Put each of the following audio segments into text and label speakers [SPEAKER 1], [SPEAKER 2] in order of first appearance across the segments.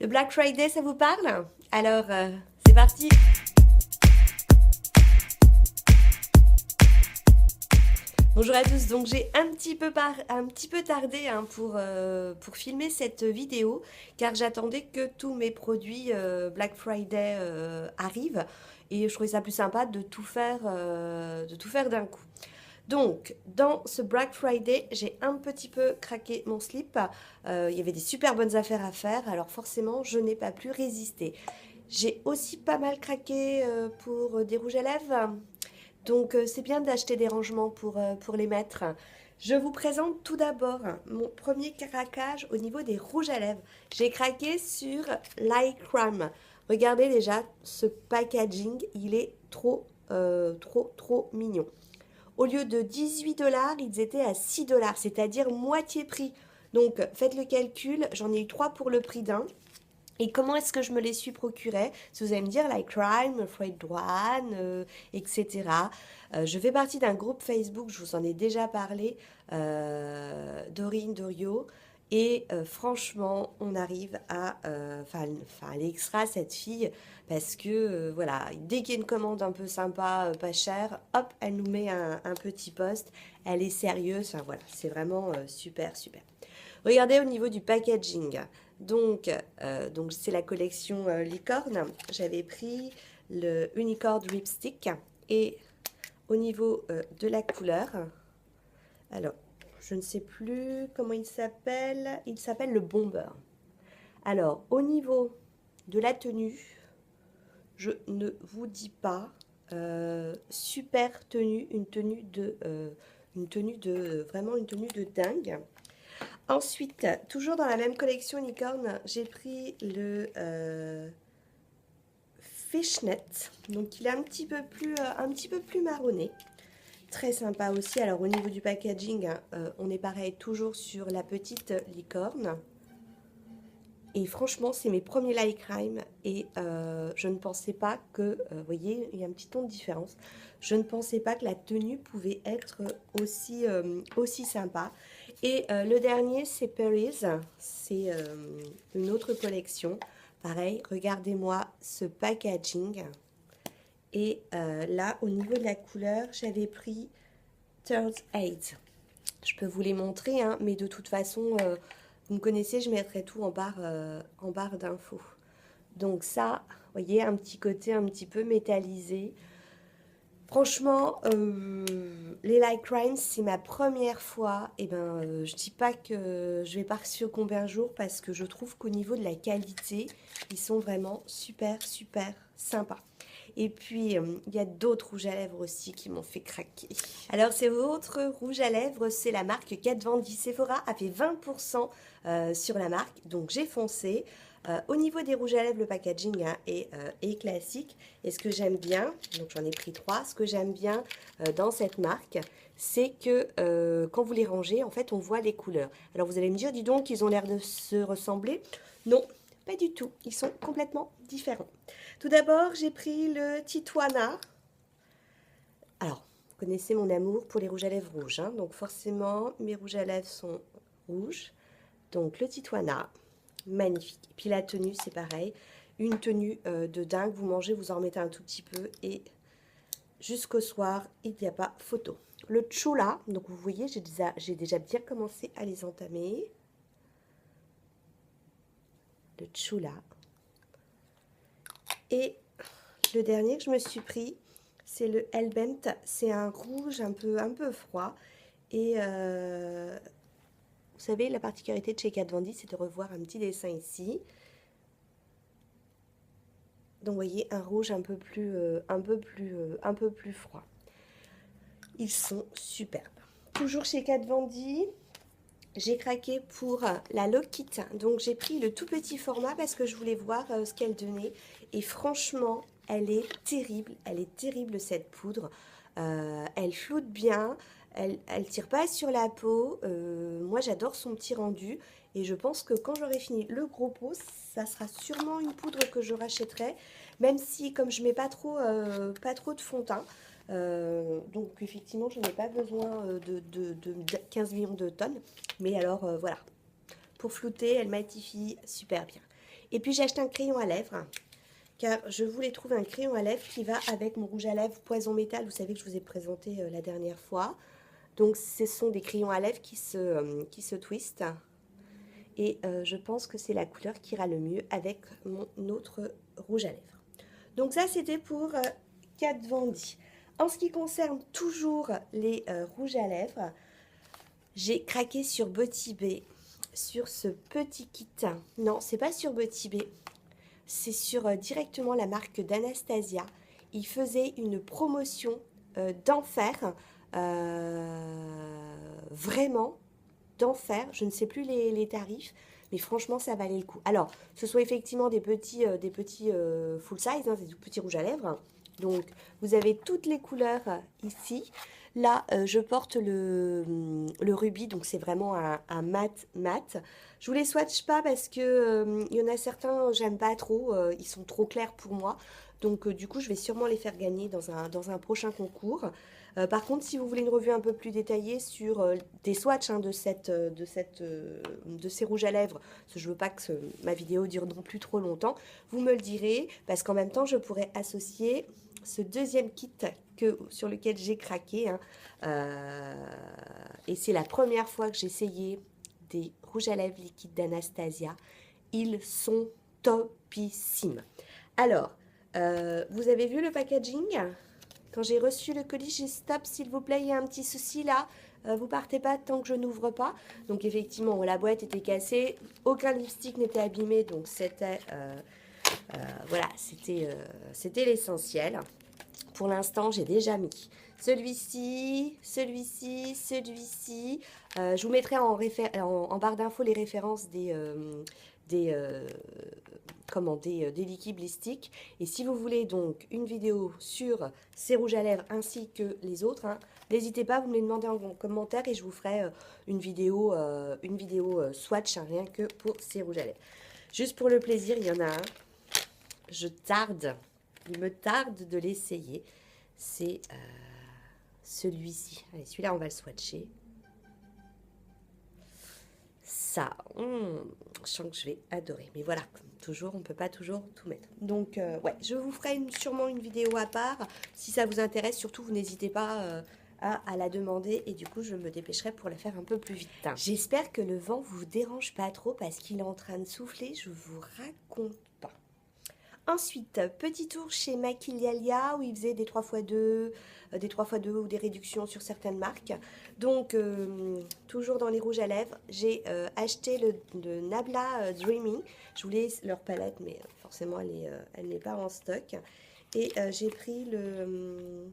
[SPEAKER 1] Le Black Friday, ça vous parle? Alors, c'est parti! Bonjour à tous, donc j'ai un petit peu tardé hein, pour filmer cette vidéo car j'attendais que tous mes produits Black Friday arrivent et je trouvais ça plus sympa de tout faire d'un coup. Donc, dans ce Black Friday, j'ai un petit peu craqué mon slip. Il y avait des super bonnes affaires à faire, alors forcément, je n'ai pas pu résister. J'ai aussi pas mal craqué pour des rouges à lèvres. Donc, c'est bien d'acheter des rangements pour les mettre. Je vous présente tout d'abord mon premier craquage au niveau des rouges à lèvres. J'ai craqué sur Lycram. Regardez déjà ce packaging, il est trop mignon. Au lieu de 18 dollars, ils étaient à 6 dollars, c'est-à-dire moitié prix. Donc faites le calcul, j'en ai eu 3 pour le prix d'un. Et comment est-ce que je me les suis procurés? Si vous allez me dire, like crime, freight douane, etc. Je fais partie d'un groupe Facebook, je vous en ai déjà parlé, Dorine Dorio. Et franchement, on arrive à... elle est extra, cette fille, parce que, voilà, dès qu'il y a une commande un peu sympa, pas chère, hop, elle nous met un petit post. Elle est sérieuse, enfin, voilà, c'est vraiment super, super. Regardez au niveau du packaging. Donc c'est la collection licorne. J'avais pris le Unicorn Lipstick et au niveau de la couleur, alors je ne sais plus comment il s'appelle le Bomber. Alors au niveau de la tenue, je ne vous dis pas, super tenue, vraiment une tenue de dingue. Ensuite, toujours dans la même collection Unicorn, j'ai pris le Fishnet. Donc il est un petit peu plus marronné. Très sympa aussi. Alors au niveau du packaging, on est pareil toujours sur la petite licorne. Et franchement, c'est mes premiers like crime et je ne pensais pas que, vous voyez, il y a un petit ton de différence. Je ne pensais pas que la tenue pouvait être aussi sympa. Et le dernier, c'est Paris. C'est une autre collection. Pareil, regardez-moi ce packaging. Et là, au niveau de la couleur, j'avais pris Third Eight. Je peux vous les montrer, hein, mais de toute façon, vous me connaissez, je mettrai tout en barre d'infos. Donc ça, vous voyez, un petit côté un petit peu métallisé. Franchement, les Like Crimes, c'est ma première fois. Et ben, je dis pas que je vais pas sur combien de jours parce que je trouve qu'au niveau de la qualité, ils sont vraiment super sympas. Et puis, il y a d'autres rouges à lèvres aussi qui m'ont fait craquer. Alors, ces autres rouges à lèvres, c'est la marque Kat Von D. Sephora a fait 20% sur la marque, donc j'ai foncé. Au niveau des rouges à lèvres, le packaging hein, est classique. Et ce que j'aime bien, donc j'en ai pris 3, ce que j'aime bien dans cette marque, c'est que quand vous les rangez, en fait, on voit les couleurs. Alors vous allez me dire, dis donc, ils ont l'air de se ressembler. Non, pas du tout. Ils sont complètement différents. Tout d'abord, j'ai pris le Titouana. Alors, vous connaissez mon amour pour les rouges à lèvres rouges. Hein, donc forcément, mes rouges à lèvres sont rouges. Donc le Titouana. Magnifique. Et puis la tenue, c'est pareil. Une tenue de dingue. Vous mangez, vous en remettez un tout petit peu. Et jusqu'au soir, il n'y a pas photo. Le Chula, donc vous voyez, j'ai déjà bien commencé à les entamer. Le Chula. Et le dernier que je me suis pris, c'est le Hellbent. C'est un rouge un peu froid. Et vous savez, la particularité de chez Kat Von D, c'est de revoir un petit dessin ici. Donc, vous voyez, un rouge un peu plus froid. Ils sont superbes. Toujours chez Kat Von D, j'ai craqué pour la Lock-It. Donc, j'ai pris le tout petit format parce que je voulais voir ce qu'elle donnait. Et franchement, elle est terrible cette poudre. Elle floute bien. Elle tire pas sur la peau. Moi, j'adore son petit rendu. Et je pense que quand j'aurai fini le gros pot, ça sera sûrement une poudre que je rachèterai. Même si, comme je mets pas trop de fond de teint, donc effectivement, je n'ai pas besoin de 15 millions de tonnes. Mais alors, voilà. Pour flouter, elle matifie super bien. Et puis j'ai acheté un crayon à lèvres, car je voulais trouver un crayon à lèvres qui va avec mon rouge à lèvres Poison Métal, vous savez que je vous ai présenté la dernière fois. Donc ce sont des crayons à lèvres qui se twistent. Et je pense que c'est la couleur qui ira le mieux avec mon autre rouge à lèvres. Donc ça c'était pour Kat Von D. En ce qui concerne toujours les rouges à lèvres, j'ai craqué sur Beauty Bay, sur ce petit kit. Non, c'est pas sur Beauty Bay, c'est sur directement la marque d'Anastasia. Ils faisaient une promotion d'enfer, vraiment d'enfer. Je ne sais plus les tarifs, mais franchement ça valait le coup. Alors, ce sont effectivement des petits full size, hein, des tout petits rouges à lèvres. Donc, vous avez toutes les couleurs ici. Là, je porte le rubis, donc c'est vraiment un mat. Je vous les swatch pas parce que il y en a certains, j'aime pas trop, ils sont trop clairs pour moi. Donc, du coup, je vais sûrement les faire gagner dans un prochain concours. Par contre, si vous voulez une revue un peu plus détaillée sur des swatchs hein, de ces rouges à lèvres, parce que je veux pas que ma vidéo dure non plus trop longtemps, vous me le direz, parce qu'en même temps, je pourrais associer ce deuxième kit sur lequel j'ai craqué. Hein, et c'est la première fois que j'essayais des rouges à lèvres liquides d'Anastasia. Ils sont topissimes. Alors, vous avez vu le packaging ? Quand j'ai reçu le colis, j'ai stop, s'il vous plaît, il y a un petit souci là. Vous partez pas tant que je n'ouvre pas. Donc effectivement, la boîte était cassée, aucun lipstick n'était abîmé, donc c'était voilà, c'était l'essentiel. Pour l'instant, j'ai déjà mis celui-ci. Je vous mettrai en barre d'infos les références des liquides listiques. Et si vous voulez donc une vidéo sur ces rouges à lèvres ainsi que les autres, hein, n'hésitez pas, vous me les demandez en commentaire et je vous ferai une vidéo swatch, hein, rien que pour ces rouges à lèvres. Juste pour le plaisir, il y en a un. Il me tarde de l'essayer. C'est celui-ci. Allez, celui-là, on va le swatcher. Ça, je sens que je vais adorer. Mais voilà, comme toujours, on ne peut pas toujours tout mettre. Donc, ouais, je vous ferai sûrement une vidéo à part. Si ça vous intéresse, surtout, vous n'hésitez pas à la demander. Et du coup, je me dépêcherai pour la faire un peu plus vite. J'espère que le vent ne vous dérange pas trop parce qu'il est en train de souffler. Je vous raconte pas. Ensuite, petit tour chez Maquillalia où ils faisaient des 3x2, ou des réductions sur certaines marques. Donc, toujours dans les rouges à lèvres, j'ai acheté le Nabla Dreaming. Je voulais leur palette, mais forcément, elle n'est pas en stock. Et j'ai pris le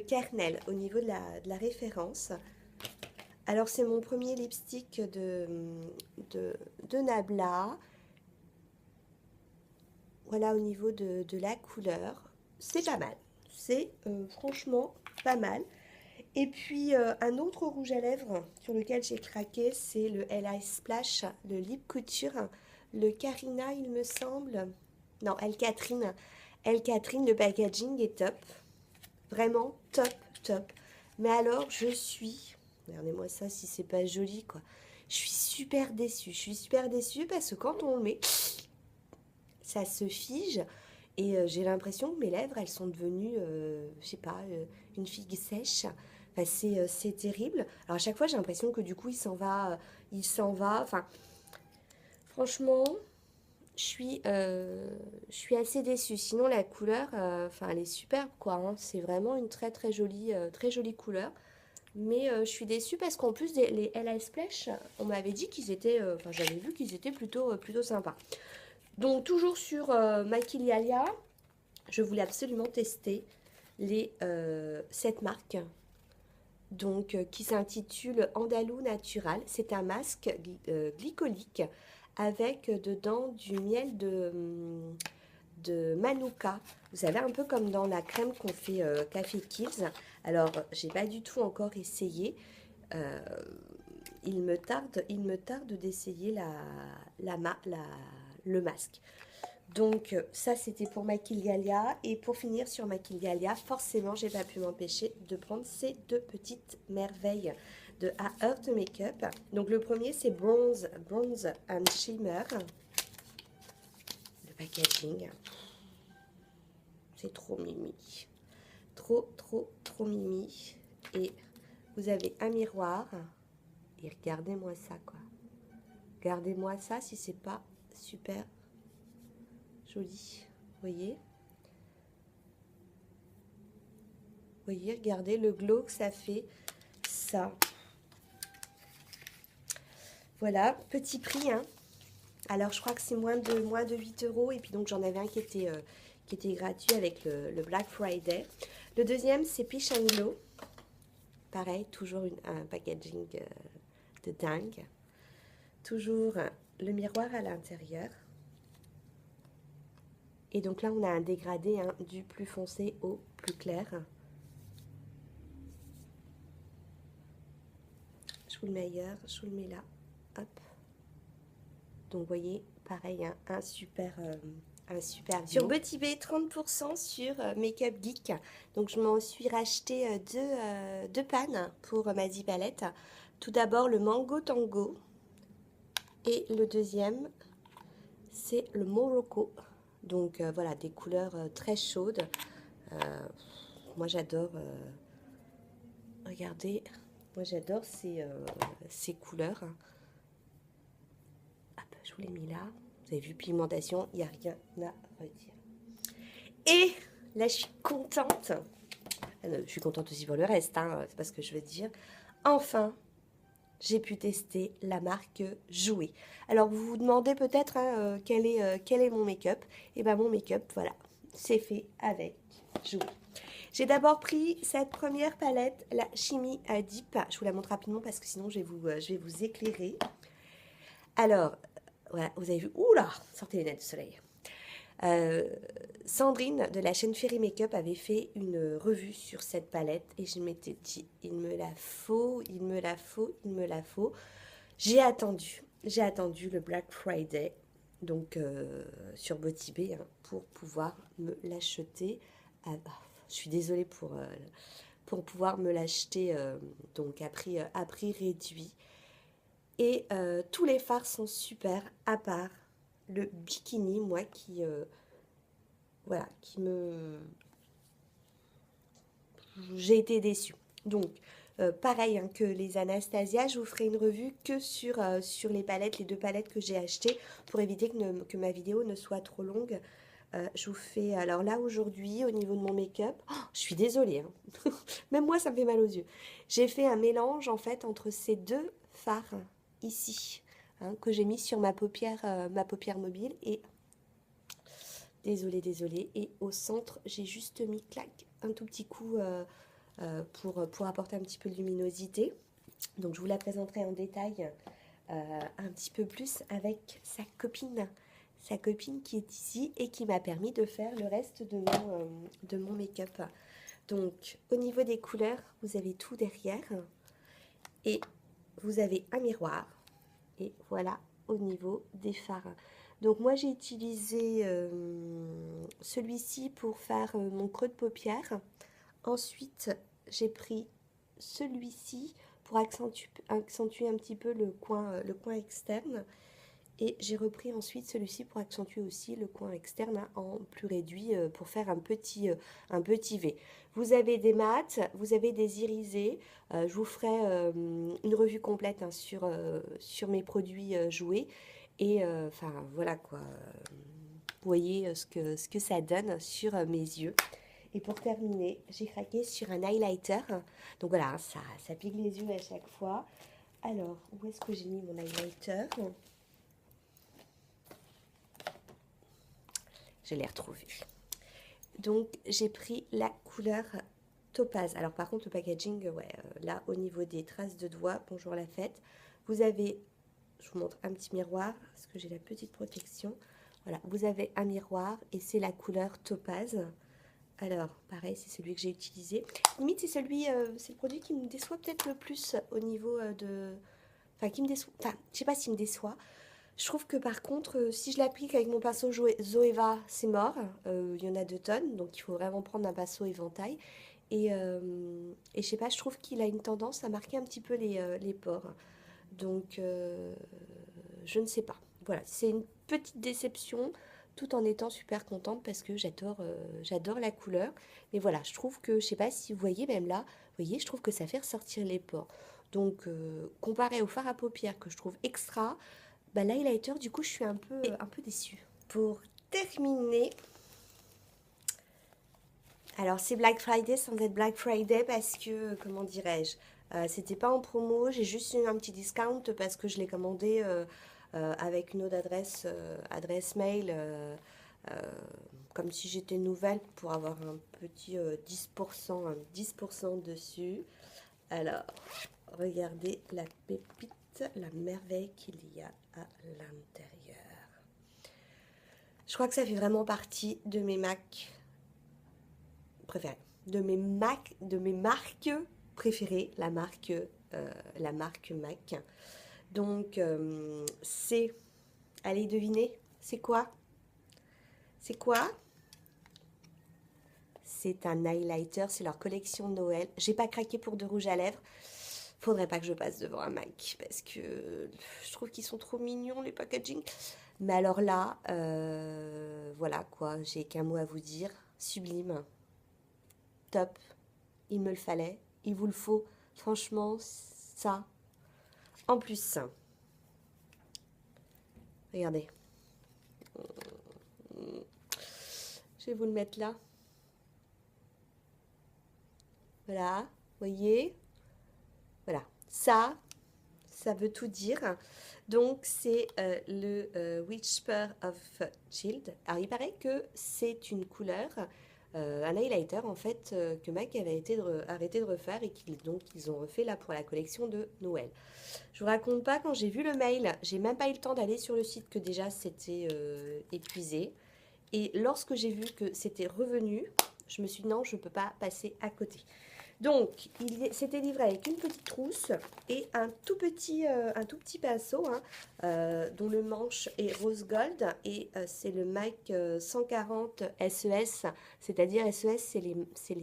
[SPEAKER 1] Kernel au niveau de la référence. Alors, c'est mon premier lipstick de Nabla. Voilà, au niveau de la couleur, c'est pas mal. C'est franchement pas mal. Et puis, un autre rouge à lèvres sur lequel j'ai craqué, c'est le L.I. Splash, le Lip Couture, le Carina, il me semble. Non, Elle Catherine. Elle Catherine, le packaging est top. Vraiment top. Mais alors, regardez-moi ça, si c'est pas joli, quoi. Je suis super déçue. Parce que quand on le met, ça se fige et j'ai l'impression que mes lèvres, elles sont devenues, je sais pas, une figue sèche. Enfin, c'est terrible. Alors à chaque fois, j'ai l'impression que du coup, il s'en va. Enfin, franchement, je suis assez déçue. Sinon, la couleur, enfin, elle est superbe, quoi. Hein. C'est vraiment une très jolie couleur. Mais je suis déçue parce qu'en plus, les L.I. Splash, on m'avait dit qu'ils étaient, enfin, j'avais vu qu'ils étaient plutôt sympas. Donc, toujours sur Maquillalia, je voulais absolument tester cette marque donc, qui s'intitule Andalou Natural. C'est un masque glycolique avec dedans du miel de Manuka. Vous savez, un peu comme dans la crème qu'on fait Café Kids. Alors, j'ai pas du tout encore essayé. Il me tarde d'essayer le masque. Donc ça c'était pour Maquillalia. Et pour finir sur Maquillalia, forcément j'ai pas pu m'empêcher de prendre ces deux petites merveilles de A Earth Makeup. Donc le premier c'est Bronze and Shimmer. packaging. C'est trop mimi. Trop, trop, trop mimi. Et vous avez un miroir. Et regardez-moi ça, quoi. Regardez-moi ça si c'est pas super joli. Vous voyez? Vous voyez, regardez le glow que ça fait. Ça. Voilà, petit prix, hein. Alors, je crois que c'est moins de 8 €. Et puis, donc, j'en avais un qui était gratuit avec le Black Friday. Le deuxième, c'est Peach and Glow. Pareil, toujours un packaging de dingue. Toujours le miroir à l'intérieur. Et donc là, on a un dégradé, hein, du plus foncé au plus clair. Je vous le mets ailleurs, je vous le mets là. Hop. Donc, vous voyez, pareil, hein, un super sur Beauty Bay, 30% sur Make Up Geek. Donc, je m'en suis racheté deux pannes pour ma 10 palettes. Tout d'abord, le Mango Tango. Et le deuxième, c'est le Morocco. Donc, voilà, des couleurs très chaudes. Moi, j'adore... regardez, moi, j'adore ces couleurs. Hop, je vous l'ai mis là. Vous avez vu, pigmentation, il n'y a rien à redire. Et là, je suis contente. Je suis contente aussi pour le reste, hein, c'est pas ce que je veux dire. Enfin, j'ai pu tester la marque Jouer. Alors, vous vous demandez peut-être, hein, quel est mon make-up. Et bien, mon make-up, voilà, c'est fait avec Jouer. J'ai d'abord pris cette première palette, la Chimie Deep. Je vous la montre rapidement parce que sinon, je vais vous éclairer. Alors... voilà, vous avez vu, oula, sortez les lunettes de soleil. Sandrine de la chaîne Fairy Makeup avait fait une revue sur cette palette et je m'étais dit, il me la faut, il me la faut, il me la faut. J'ai attendu le Black Friday, donc sur Beauty Bay, hein, pour pouvoir me l'acheter. Je suis désolée pour pouvoir me l'acheter donc à prix réduit. Et tous les fards sont super, à part le bikini, moi, voilà, j'ai été déçue. Donc, pareil, hein, que les Anastasia, je vous ferai une revue que sur les palettes, les deux palettes que j'ai achetées, pour éviter que ma vidéo ne soit trop longue. Je vous fais, alors là, aujourd'hui, au niveau de mon make-up, je suis désolée, hein. Même moi, ça me fait mal aux yeux. J'ai fait un mélange, en fait, entre ces deux fards, ici, hein, que j'ai mis sur ma paupière mobile. Et désolée. Et au centre, j'ai juste mis, clac, un tout petit coup pour apporter un petit peu de luminosité. Donc, je vous la présenterai en détail un petit peu plus avec sa copine qui est ici et qui m'a permis de faire le reste de mon make-up. Donc, au niveau des couleurs, vous avez tout derrière. Et vous avez un miroir. Et voilà au niveau des fards. Donc moi j'ai utilisé celui-ci pour faire mon creux de paupière. Ensuite j'ai pris celui-ci pour accentuer un petit peu le coin externe. Et j'ai repris ensuite celui-ci pour accentuer aussi le coin externe, hein, en plus réduit pour faire un petit V. Vous avez des mats, vous avez des irisés. Je vous ferai une revue complète, hein, sur mes produits joués. Et enfin voilà quoi. Vous voyez ce que ça donne sur mes yeux. Et pour terminer, j'ai craqué sur un highlighter. Donc voilà, hein, ça pique les yeux à chaque fois. Alors, où est-ce que j'ai mis mon highlighter ? Je l'ai retrouvé. Donc, j'ai pris la couleur Topaz. Alors, par contre, le packaging, ouais, là, au niveau des traces de doigts, bonjour la fête, vous avez, je vous montre un petit miroir, parce que j'ai la petite protection. Voilà, vous avez un miroir et c'est la couleur Topaz. Alors, pareil, c'est celui que j'ai utilisé. Limite, c'est le produit qui me déçoit peut-être le plus au niveau de... Enfin, qui me déçoit... Enfin, je sais pas s'il me déçoit. Je trouve que par contre, si je l'applique avec mon pinceau Zoeva, c'est mort. Il y en a 2 tonnes, donc il faut vraiment prendre un pinceau éventail. Et je sais pas, je trouve qu'il a une tendance à marquer un petit peu les pores. Donc, je ne sais pas. Voilà, c'est une petite déception tout en étant super contente parce que j'adore la couleur. Mais voilà, je trouve que, je sais pas si vous voyez, même là, vous voyez, je trouve que ça fait ressortir les pores. Donc, comparé au fard à paupières que je trouve extra, bah, l'highlighter, du coup, je suis un peu déçue. Pour terminer, alors c'est Black Friday sans être Black Friday parce que, comment dirais-je, c'était pas en promo, j'ai juste eu un petit discount parce que je l'ai commandé avec une autre adresse mail, euh, comme si j'étais nouvelle pour avoir un petit 10%, un 10% dessus. Alors, regardez la pépite, la merveille qu'il y a à l'intérieur. Je crois que ça fait vraiment partie de mes Macs préférées, de mes marques préférées, la marque Mac. Donc, allez deviner, c'est quoi? C'est quoi? C'est un highlighter, c'est leur collection de Noël. J'ai pas craqué pour de rouge à lèvres. Faudrait pas que je passe devant un Mac parce que je trouve qu'ils sont trop mignons les packaging. Mais alors là, voilà quoi, j'ai qu'un mot à vous dire. Sublime. Top. Il me le fallait. Il vous le faut. Franchement, ça. En plus, regardez. Je vais vous le mettre là. Voilà, voyez. Voilà, ça veut tout dire. Donc, c'est le Whisper of Child. Alors, il paraît que c'est une couleur, un highlighter en fait, que MAC avait arrêté de refaire et qu'ils ont refait là pour la collection de Noël. Je vous raconte pas, quand j'ai vu le mail, j'ai même pas eu le temps d'aller sur le site que déjà c'était épuisé. Et lorsque j'ai vu que c'était revenu, je me suis dit non, je ne peux pas passer à côté. Donc, c'était livré avec une petite trousse et un tout petit pinceau dont le manche est rose gold et c'est le MAC 140 SES, c'est-à-dire SES, c'est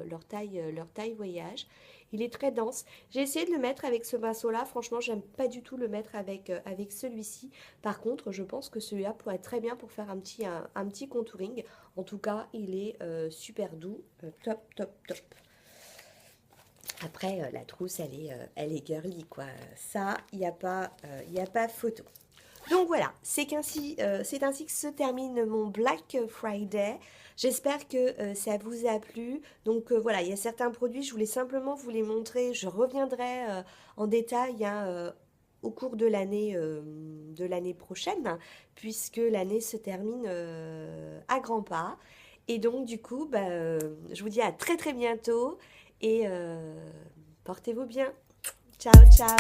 [SPEAKER 1] leur taille voyage. Il est très dense. J'ai essayé de le mettre avec ce pinceau-là. Franchement, j'aime pas du tout le mettre avec celui-ci. Par contre, je pense que celui-là pourrait être très bien pour faire un petit contouring. En tout cas, il est super doux. Top, top, top. Après, la trousse, elle est girly, quoi. Ça, il n'y a pas photo. Donc voilà, c'est ainsi que se termine mon Black Friday. J'espère que ça vous a plu. Donc voilà, il y a certains produits, je voulais simplement vous les montrer. Je reviendrai en détail au cours de l'année prochaine, puisque l'année se termine à grands pas. Et donc du coup, je vous dis à très très bientôt et portez-vous bien. Ciao, ciao.